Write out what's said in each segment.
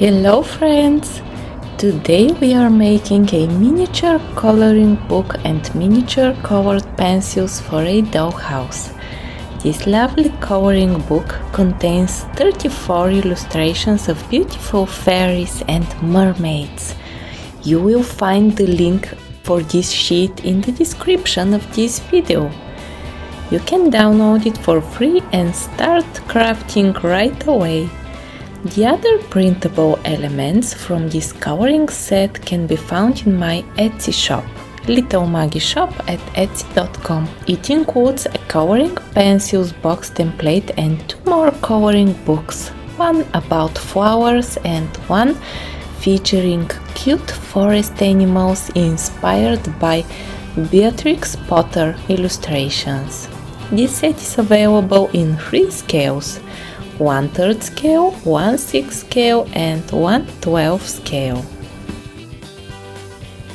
Hello friends! Today we are making a miniature coloring book and miniature covered pencils for a dollhouse. This lovely coloring book contains 34 illustrations of beautiful fairies and mermaids. You will find the link for this sheet in the description of this video. You can download it for free and start crafting right away. The other printable elements from this coloring set can be found in my Etsy shop, Little Maggie Shop at etsy.com. It includes a coloring pencils box template and 2 more coloring books, one about flowers and one featuring cute forest animals inspired by Beatrix Potter illustrations. This set is available in 3 scales: 1/3 scale, 1/6 scale and 1/12 scale.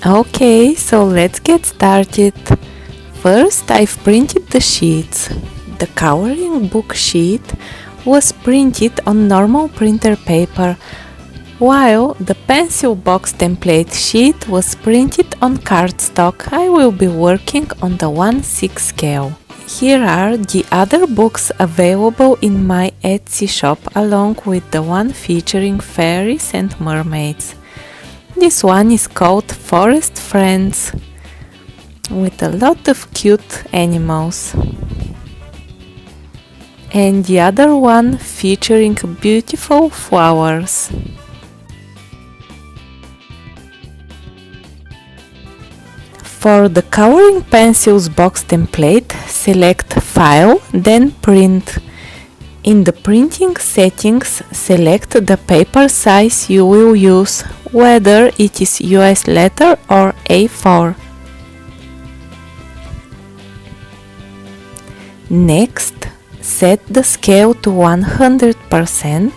Okay, so let's get started. First, I've printed the sheets. The coloring book sheet was printed on normal printer paper, while the pencil box template sheet was printed on cardstock. I will be working on the 1/6 scale. Here are the other books available in my Etsy shop, along with the one featuring fairies and mermaids. This one is called Forest Friends, with a lot of cute animals. And the other one featuring beautiful flowers. For the coloring pencils box template, select File, then Print. In the printing settings, select the paper size you will use, whether it is US letter or A4. Next, set the scale to 100%,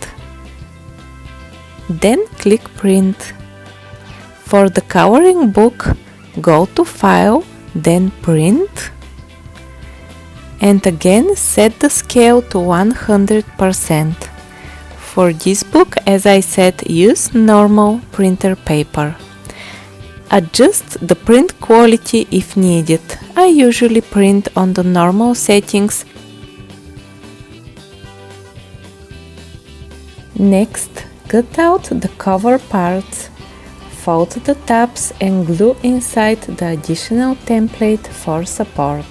then click Print. For the coloring book, go to File, then Print, and again set the scale to 100%. For this book, as I said, use normal printer paper. Adjust the print quality if needed. I usually print on the normal settings. Next, cut out the cover parts. Fold the tabs and glue inside the additional template for support.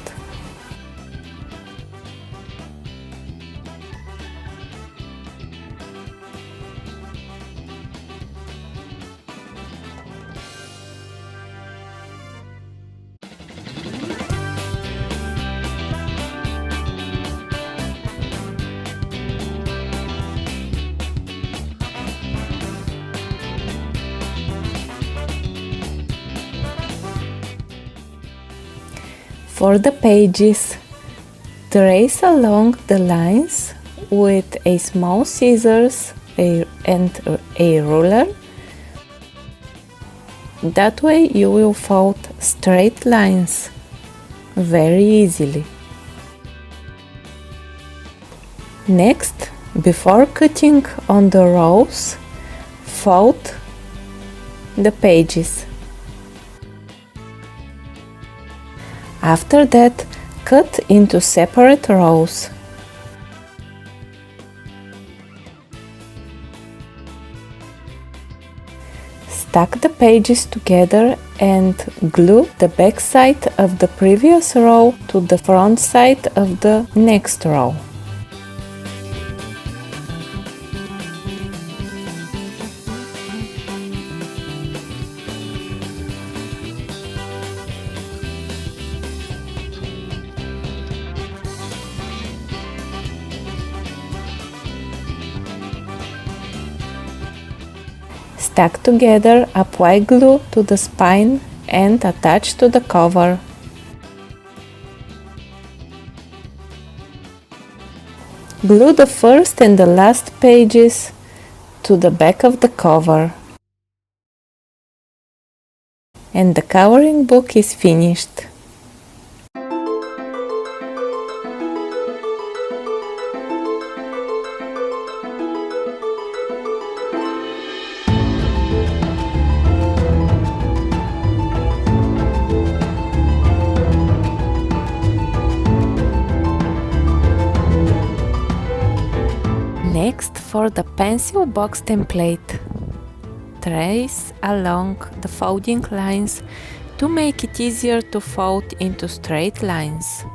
For the pages, trace along the lines with a small scissors and a ruler. That way you will fold straight lines very easily. Next, before cutting on the rows, fold the pages. After that, cut into separate rows. Stack the pages together and glue the back side of the previous row to the front side of the next row. Stack together, apply glue to the spine and attach to the cover. Glue the first and the last pages to the back of the cover. And the coloring book is finished. For the pencil box template, trace along the folding lines to make it easier to fold into straight lines.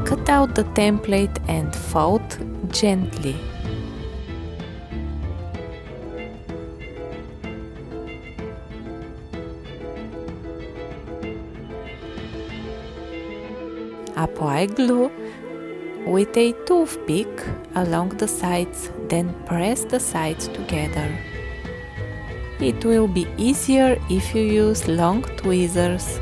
Cut out the template and fold gently. Apply glue with a toothpick along the sides, then press the sides together. It will be easier if you use long tweezers.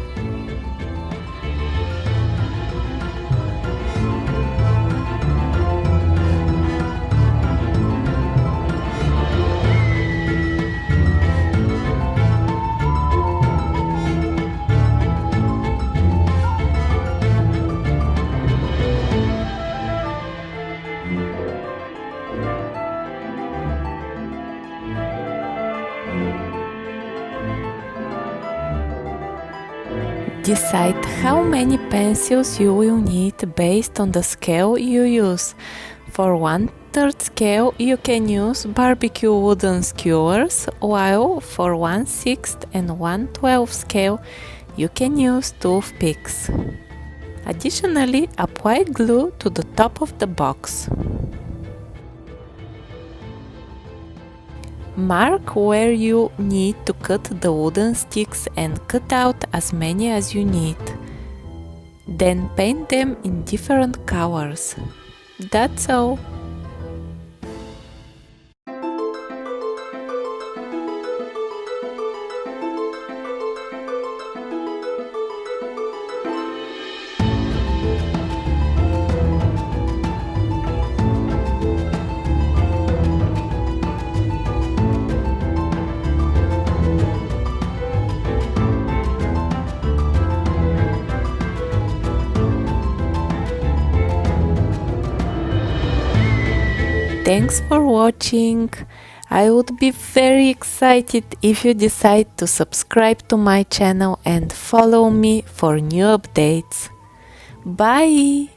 Decide how many pencils you will need based on the scale you use. For 1/3 scale you can use barbecue wooden skewers, while for 1/6 and 1/12 scale you can use toothpicks. Additionally, apply glue to the top of the box. Mark where you need to cut the wooden sticks and cut out as many as you need. Then paint them in different colors. That's all. Thanks for watching. I would be very excited if you decide to subscribe to my channel and follow me for new updates. Bye!